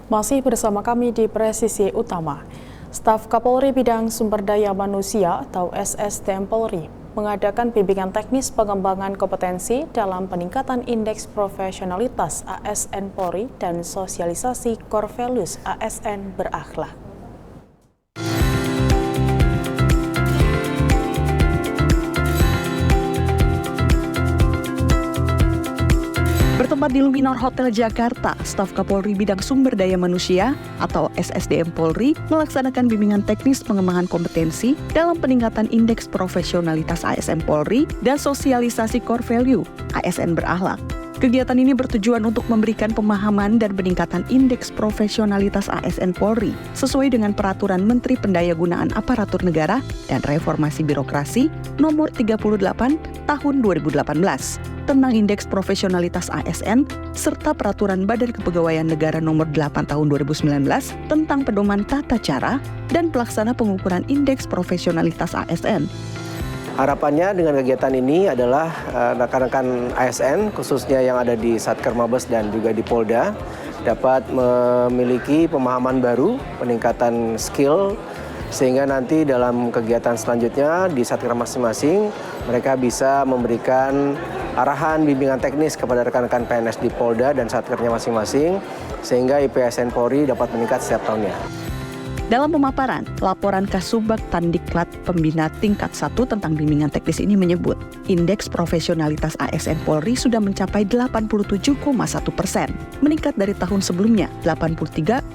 Masih bersama kami di Presisi Utama. Staf Kapolri Bidang Sumber Daya Manusia atau SSDM Polri mengadakan bimbingan teknis pengembangan kompetensi dalam peningkatan indeks profesionalitas ASN Polri dan sosialisasi core values ASN berakhlak. Bertempat di Luminor Hotel Jakarta, staf Kapolri Bidang Sumber Daya Manusia atau SSDM Polri melaksanakan bimbingan teknis pengembangan kompetensi dalam peningkatan indeks profesionalitas ASN Polri dan sosialisasi core value ASN berakhlak. Kegiatan ini bertujuan untuk memberikan pemahaman dan peningkatan indeks profesionalitas ASN Polri sesuai dengan Peraturan Menteri Pendayagunaan Aparatur Negara dan Reformasi Birokrasi Nomor 38 Tahun 2018 tentang Indeks Profesionalitas ASN serta Peraturan Badan Kepegawaian Negara Nomor 8 Tahun 2019 tentang pedoman tata cara dan pelaksana pengukuran Indeks Profesionalitas ASN. Harapannya dengan kegiatan ini adalah rekan-rekan ASN khususnya yang ada di Satker Mabes dan juga di Polda dapat memiliki pemahaman baru, peningkatan skill sehingga nanti dalam kegiatan selanjutnya di Satker masing-masing mereka bisa memberikan arahan bimbingan teknis kepada rekan-rekan PNS di Polda dan Satkernya masing-masing sehingga IPASN Polri dapat meningkat setiap tahunnya. Dalam pemaparan, laporan Kasubag Tandiklat Pembina tingkat 1 tentang bimbingan teknis ini menyebut, indeks profesionalitas ASN Polri sudah mencapai 87,1%, meningkat dari tahun sebelumnya 83,6%.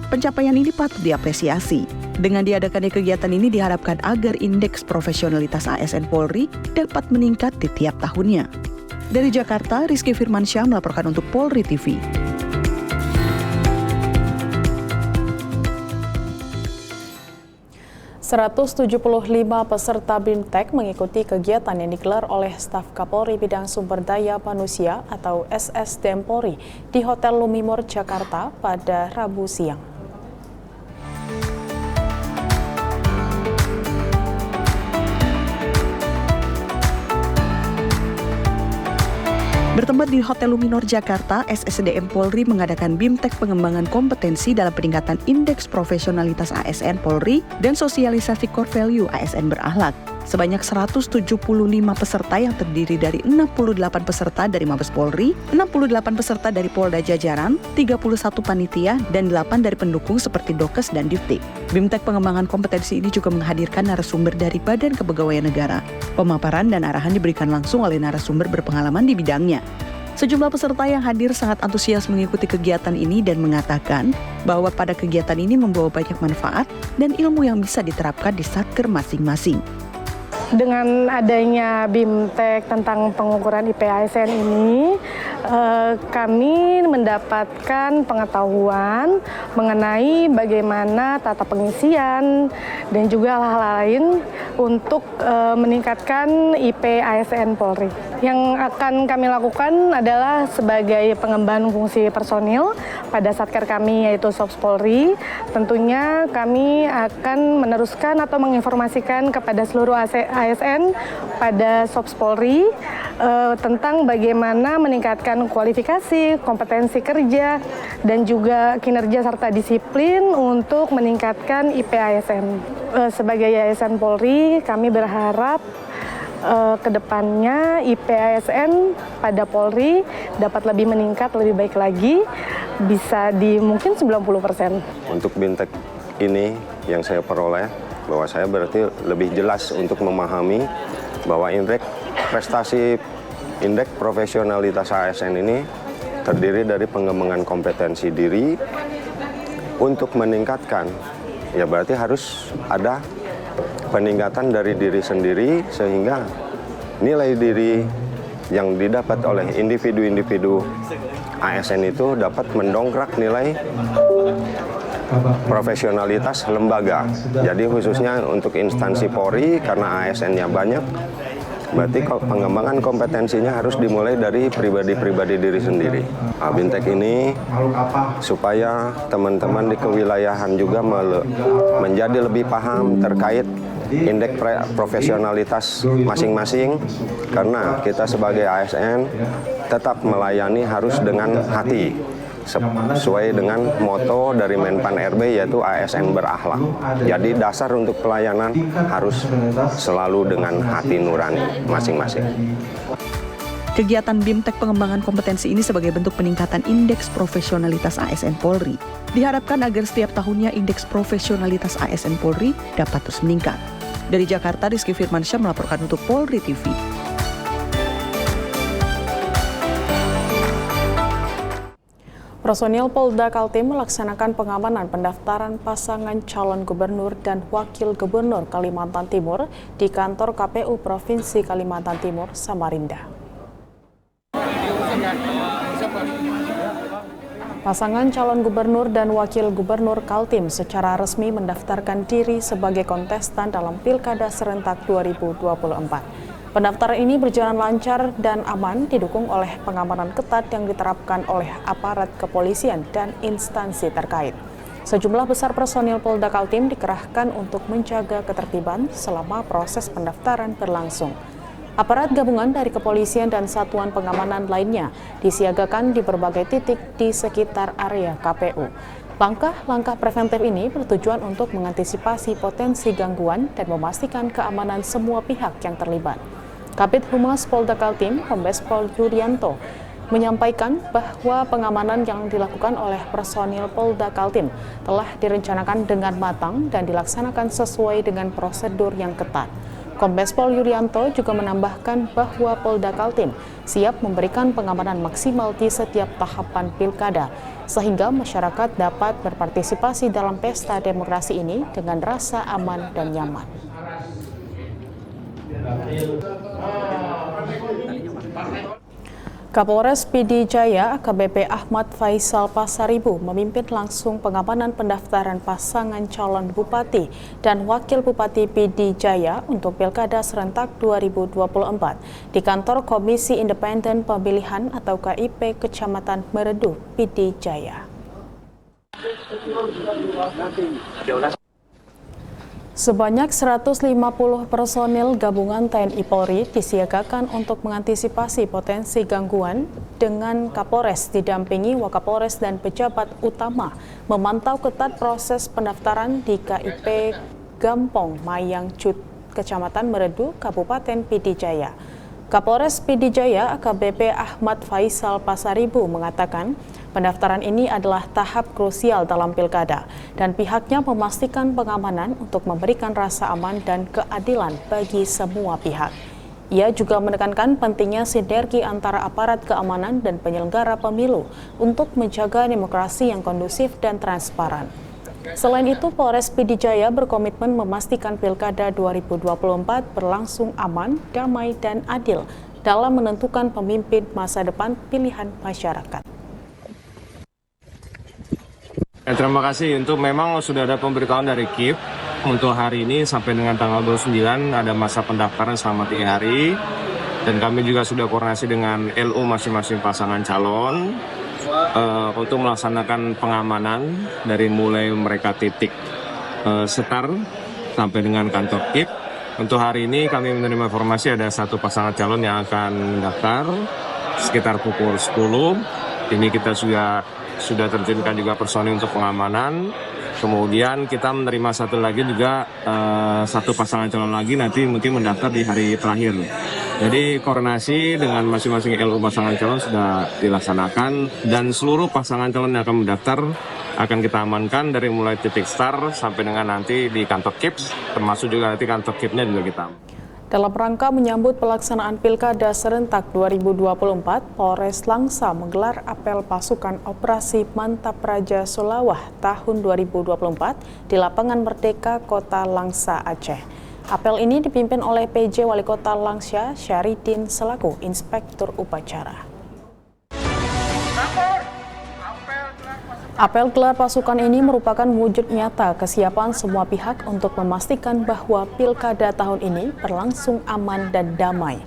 Pencapaian ini patut diapresiasi. Dengan diadakannya kegiatan ini diharapkan agar indeks profesionalitas ASN Polri dapat meningkat di tiap tahunnya. Dari Jakarta, Rizky Firmansyah melaporkan untuk Polri TV. ...175 peserta BIMTEK mengikuti kegiatan yang digelar oleh staf Kapolri Bidang Sumber Daya Manusia atau SSDM Polri di Hotel Luminor Jakarta pada Rabu siang. Bertempat di Hotel Luminor Jakarta, SSDM Polri mengadakan BIMTEK pengembangan kompetensi dalam peningkatan indeks profesionalitas ASN Polri dan sosialisasi core value ASN berakhlak. Sebanyak 175 peserta yang terdiri dari 68 peserta dari Mabes Polri, 68 peserta dari Polda Jajaran, 31 panitia, dan 8 dari pendukung seperti Dokes dan Diftik. BIMTEK pengembangan kompetensi ini juga menghadirkan narasumber dari Badan Kepegawaian Negara. Pemaparan dan arahan diberikan langsung oleh narasumber berpengalaman di bidangnya. Sejumlah peserta yang hadir sangat antusias mengikuti kegiatan ini dan mengatakan bahwa pada kegiatan ini membawa banyak manfaat dan ilmu yang bisa diterapkan di satker masing-masing. Dengan adanya BIMTEK tentang pengukuran IPASN ini, kami mendapatkan pengetahuan mengenai bagaimana tata pengisian dan juga hal-hal lain untuk meningkatkan IPASN Polri. Yang akan kami lakukan adalah sebagai pengembangan fungsi personil pada satker kami yaitu Sops Polri. Tentunya kami akan meneruskan atau menginformasikan kepada seluruh ASN pada Sops Polri tentang bagaimana meningkatkan kualifikasi, kompetensi kerja, dan juga kinerja serta disiplin untuk meningkatkan IPASN. Sebagai ASN Polri, kami berharap kedepannya IPASN pada Polri dapat lebih meningkat, lebih baik lagi, bisa di mungkin 90%. Untuk BIMTEK ini yang saya peroleh, bahwa saya berarti lebih jelas untuk memahami bahwa indeks prestasi indeks profesionalitas ASN ini terdiri dari pengembangan kompetensi diri untuk meningkatkan, ya berarti harus ada peningkatan dari diri sendiri sehingga nilai diri yang didapat oleh individu-individu ASN itu dapat mendongkrak nilai profesionalitas lembaga. Jadi khususnya untuk instansi Polri karena ASN-nya banyak, berarti pengembangan kompetensinya harus dimulai dari pribadi-pribadi diri sendiri. BIMTEK ini supaya teman-teman di kewilayahan juga menjadi lebih paham terkait indeks profesionalitas masing-masing, karena kita sebagai ASN tetap melayani harus dengan hati. sesuai dengan moto dari Menpan RB yaitu ASN berakhlak. Jadi dasar untuk pelayanan harus selalu dengan hati nurani masing-masing. Kegiatan BIMTEK pengembangan kompetensi ini sebagai bentuk peningkatan indeks profesionalitas ASN Polri. Diharapkan agar setiap tahunnya indeks profesionalitas ASN Polri dapat terus meningkat. Dari Jakarta, Rizky Firmansyah melaporkan untuk Polri TV. Personil Polda Kaltim melaksanakan pengamanan pendaftaran pasangan calon gubernur dan wakil gubernur Kalimantan Timur di kantor KPU Provinsi Kalimantan Timur, Samarinda. Pasangan calon gubernur dan wakil gubernur Kaltim secara resmi mendaftarkan diri sebagai kontestan dalam Pilkada Serentak 2024. Pendaftaran ini berjalan lancar dan aman, didukung oleh pengamanan ketat yang diterapkan oleh aparat kepolisian dan instansi terkait. Sejumlah besar personil Polda Kaltim dikerahkan untuk menjaga ketertiban selama proses pendaftaran berlangsung. Aparat gabungan dari kepolisian dan satuan pengamanan lainnya disiagakan di berbagai titik di sekitar area KPU. Langkah-langkah preventif ini bertujuan untuk mengantisipasi potensi gangguan dan memastikan keamanan semua pihak yang terlibat. Kabid Humas Polda Kaltim, Kombes Pol Yulianto, menyampaikan bahwa pengamanan yang dilakukan oleh personil Polda Kaltim telah direncanakan dengan matang dan dilaksanakan sesuai dengan prosedur yang ketat. Kombes Pol Yulianto juga menambahkan bahwa Polda Kaltim siap memberikan pengamanan maksimal di setiap tahapan pilkada, sehingga masyarakat dapat berpartisipasi dalam pesta demokrasi ini dengan rasa aman dan nyaman. Kapolres PD Jaya AKBP Ahmad Faisal Pasaribu memimpin langsung pengamanan pendaftaran pasangan calon bupati dan wakil bupati PD Jaya untuk Pilkada Serentak 2024 di kantor Komisi Independen Pemilihan atau KIP Kecamatan Meredu, PD Jaya. Sebanyak 150 personil gabungan TNI Polri disiagakan untuk mengantisipasi potensi gangguan dengan Kapolres didampingi Wakapolres dan pejabat utama memantau ketat proses pendaftaran di KIP Gampong Mayang Cut, Kecamatan Meredu, Kabupaten PD Jaya. Kapolres PD Jaya AKBP Ahmad Faisal Pasaribu mengatakan pendaftaran ini adalah tahap krusial dalam pilkada dan pihaknya memastikan pengamanan untuk memberikan rasa aman dan keadilan bagi semua pihak. Ia juga menekankan pentingnya sinergi antara aparat keamanan dan penyelenggara pemilu untuk menjaga demokrasi yang kondusif dan transparan. Selain itu, Polres PD Jaya berkomitmen memastikan Pilkada 2024 berlangsung aman, damai, dan adil dalam menentukan pemimpin masa depan pilihan masyarakat. Terima kasih. Untuk memang sudah ada pemberitahuan dari KIP untuk hari ini sampai dengan tanggal 29 ada masa pendaftaran selama 3 hari. Dan kami juga sudah koordinasi dengan LO masing-masing pasangan calon untuk melaksanakan pengamanan dari mulai mereka titik setar sampai dengan kantor KIP. Untuk hari ini kami menerima informasi ada satu pasangan calon yang akan daftar sekitar pukul 10. Ini kita sudah terjunkan juga personil untuk pengamanan. Kemudian kita menerima satu lagi juga satu pasangan calon lagi nanti mungkin mendaftar di hari terakhir. Jadi koordinasi dengan masing-masing LU pasangan calon sudah dilaksanakan dan seluruh pasangan calon yang akan mendaftar akan kita amankan dari mulai titik start sampai dengan nanti di kantor KIP, termasuk juga nanti kantor KIP-nya juga kita amankan. Dalam rangka menyambut pelaksanaan Pilkada Serentak 2024, Polres Langsa menggelar apel pasukan operasi Mantap Raja Sulawah tahun 2024 di Lapangan Merdeka Kota Langsa, Aceh. Apel ini dipimpin oleh PJ Wali Kota Langsa, Syaridin selaku Inspektur Upacara. Apel gelar pasukan ini merupakan wujud nyata kesiapan semua pihak untuk memastikan bahwa Pilkada tahun ini berlangsung aman dan damai.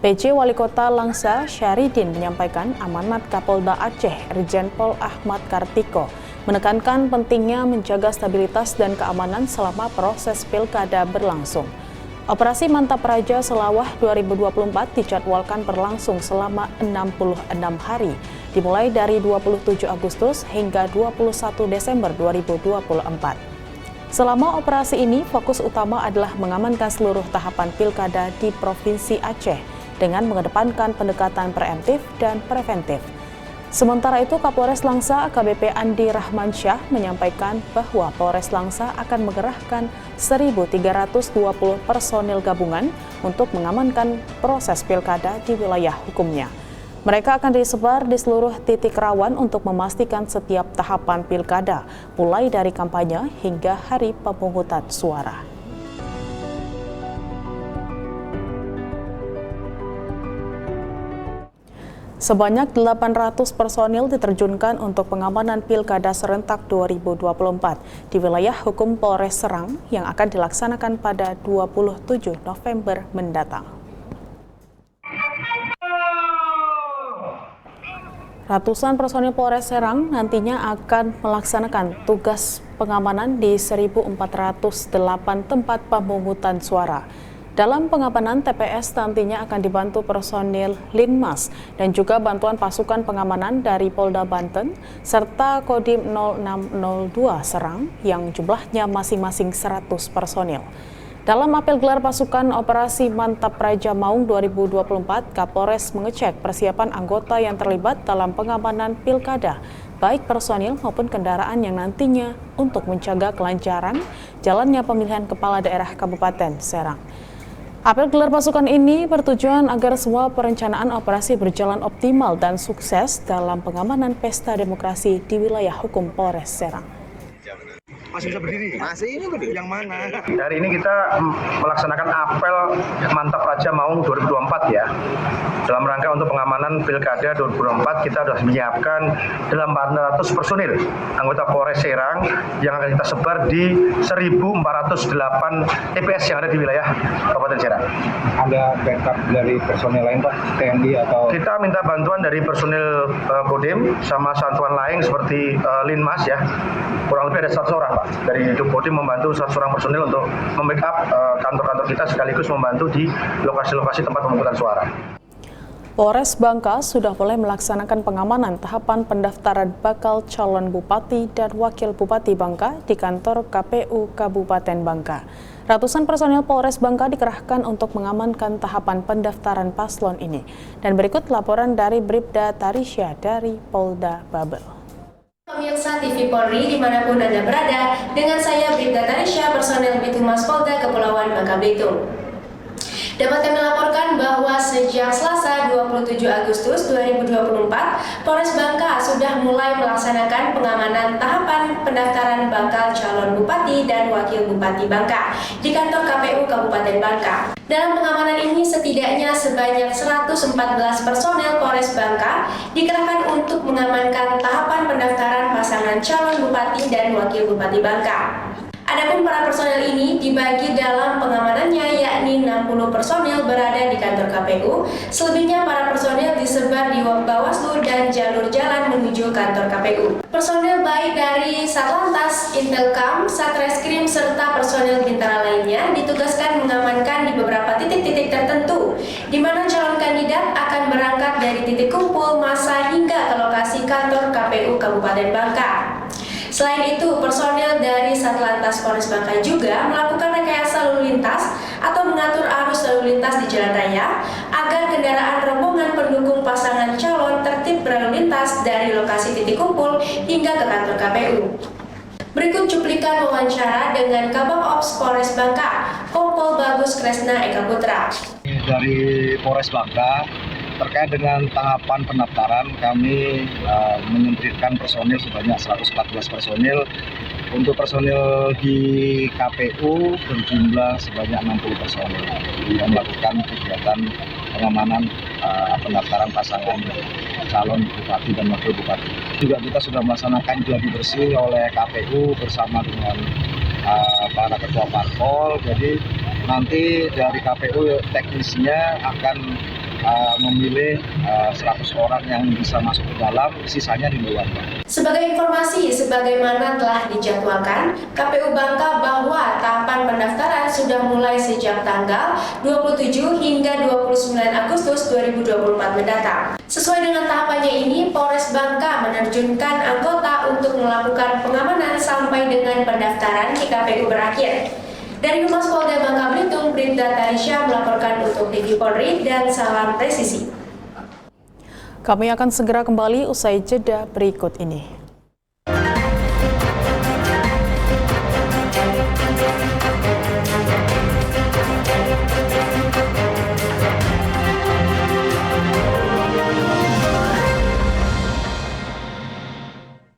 PJ Wali Kota Langsa, Syaridin menyampaikan amanat Kapolda Aceh, Irjen Pol Ahmad Kartiko, menekankan pentingnya menjaga stabilitas dan keamanan selama proses Pilkada berlangsung. Operasi Mantap Raja Sulawah 2024 dijadwalkan berlangsung selama 66 hari dimulai dari 27 Agustus hingga 21 Desember 2024. Selama operasi ini, fokus utama adalah mengamankan seluruh tahapan pilkada di Provinsi Aceh dengan mengedepankan pendekatan preemptif dan preventif. Sementara itu, Kapolres Langsa AKBP Andi Rahmansyah menyampaikan bahwa Polres Langsa akan mengerahkan 1.320 personil gabungan untuk mengamankan proses pilkada di wilayah hukumnya. Mereka akan disebar di seluruh titik rawan untuk memastikan setiap tahapan pilkada, mulai dari kampanye hingga hari pemungutan suara. Sebanyak 800 personil diterjunkan untuk pengamanan Pilkada Serentak 2024 di wilayah hukum Polres Serang yang akan dilaksanakan pada 27 November mendatang. Ratusan personil Polres Serang nantinya akan melaksanakan tugas pengamanan di 1.408 tempat pemungutan suara. Dalam pengamanan TPS nantinya akan dibantu personil Linmas dan juga bantuan pasukan pengamanan dari Polda Banten serta Kodim 0602 Serang yang jumlahnya masing-masing 100 personil. Dalam apel gelar pasukan Operasi Mantap Raja Maung 2024, Kapolres mengecek persiapan anggota yang terlibat dalam pengamanan pilkada, baik personil maupun kendaraan yang nantinya untuk menjaga kelancaran jalannya pemilihan kepala daerah Kabupaten Serang. Apel gelar pasukan ini bertujuan agar semua perencanaan operasi berjalan optimal dan sukses dalam pengamanan pesta demokrasi di wilayah hukum Polres Serang. Masih bisa berdiri? Masih ini berdiri. Yang mana? Hari ini kita melaksanakan apel Mantap Raja Maung 2024 ya. Dalam rangka untuk pengamanan Pilkada 2024 kita sudah menyiapkan 800 personil anggota Polres Serang yang akan kita sebar di 1.408 TPS yang ada di wilayah Kabupaten Serang. Ada backup dari personil lain Pak? TNI atau? Kita minta bantuan dari personil Kodim sama satuan lain seperti Linmas ya. Kurang lebih ada 100 orang Pak. Dari Kodim membantu 100 orang personil untuk membackup kantor-kantor kita sekaligus membantu di lokasi-lokasi tempat pemungutan suara. Polres Bangka sudah mulai melaksanakan pengamanan tahapan pendaftaran bakal calon bupati dan wakil bupati Bangka di kantor KPU Kabupaten Bangka. Ratusan personil Polres Bangka dikerahkan untuk mengamankan tahapan pendaftaran paslon ini. Dan berikut laporan dari Bribda Tarisya dari Polda Babel. Pemirsa TV Polri dimanapun Anda berada, dengan saya Bribda Tarisya, personel Bitumas Polda Kepulauan Bangka Belitung. Dapat kami laporkan bahwa sejak Selasa 27 Agustus 2024, Polres Bangka sudah mulai melaksanakan pengamanan tahapan pendaftaran bakal calon bupati dan wakil bupati Bangka di kantor KPU Kabupaten Bangka. Dalam pengamanan ini setidaknya sebanyak 114 personel Polres Bangka dikerahkan untuk mengamankan tahapan pendaftaran pasangan calon bupati dan wakil bupati Bangka. Adapun para personel ini dibagi dalam pengamanannya, yakni 60 personel berada di kantor KPU, selebihnya para personel disebar di Bawaslu dan jalur jalan menuju kantor KPU. Personel baik dari Satlantas, Intelkam, Satreskrim, serta personel bintara lainnya ditugaskan mengamankan di beberapa titik-titik tertentu, di mana calon kandidat akan berangkat dari titik kumpul massa hingga ke lokasi kantor KPU Kabupaten Bangka. Selain itu, personel dari Satlantas Polres Bangka juga melakukan rekayasa lalu lintas atau mengatur arus lalu lintas di jalan raya agar kendaraan rombongan pendukung pasangan calon tertib berlalu lintas dari lokasi titik kumpul hingga ke kantor KPU. Berikut cuplikan wawancara dengan Kabak Ops Polres Bangka, Kompol Bagus Kresna Eka Putra. Dari Polres Bangka, terkait dengan tahapan pendaftaran, kami menyempritkan personil sebanyak 114 personil. Untuk personil di KPU berjumlah sebanyak 60 personil yang melakukan kegiatan pengamanan pendaftaran pasangan calon bupati dan wakil bupati. Juga kita sudah melaksanakan gladi bersih oleh KPU bersama dengan para ketua parpol. Jadi nanti dari KPU teknisnya akan memilih 100 orang yang bisa masuk ke dalam, sisanya di luar. Sebagai informasi, sebagaimana telah dijadwalkan, KPU Bangka bahwa tahapan pendaftaran sudah mulai sejak tanggal 27 hingga 29 Agustus 2024 mendatang. Sesuai dengan tahapannya ini, Polres Bangka menerjunkan anggota untuk melakukan pengamanan sampai dengan pendaftaran di KPU berakhir. Dari Humas Polda Bangka Belitung, Bribda Tarisha melaporkan untuk TV Polri dan salam presisi. Kami akan segera kembali usai jeda berikut ini.